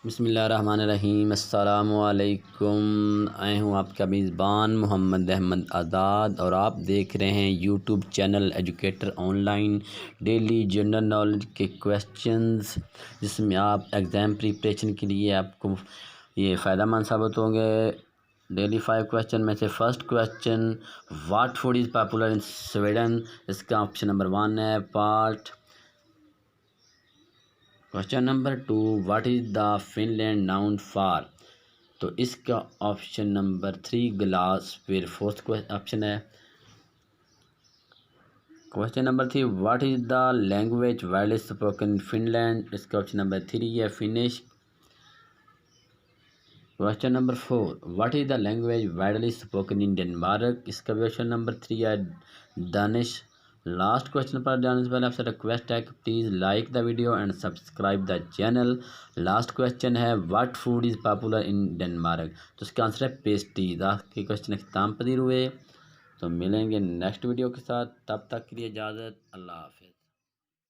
बिस्मिल्लाहिर्रहमानिर्रहीम अस्सलामुअलैकुम। आए हूँ आपका मेज़बान मोहम्मद अहमद आज़ाद और आप देख रहे हैं YouTube channel educator online daily general knowledge के क्वेश्चंस, जिसमें आप एग्ज़ाम प्रिपरेशन के लिए आपको ये फ़ायदेमंद साबित होंगे। डेली 5 क्वेश्चन में से first question, what food is popular in Sweden. इसका ऑप्शन नंबर 1 है part. Question number 2, what is the Finland noun for. तो इसका ऑप्शन नंबर 3 ग्लास। फिर फोर्थ ऑप्शन है question number 3, what is the language virally spoken in Finland. इसका option number 3 है finish. Question number 4, what is the language virally spoken in Denmark. इसका भी option number 3 है Danish. Last question पर जाने से पहले आपसे रिक्वेस्ट है कि please like the video and subscribe the channel. Last question है what food is popular in Denmark. तो इसका आंसर है पेस्ट्रीज। आज के क्वेश्चन अख्ताम पजीर हुए। तो मिलेंगे नेक्स्ट वीडियो के साथ, तब तक के लिए इजाज़त, अल्लाह हाफ़िज़।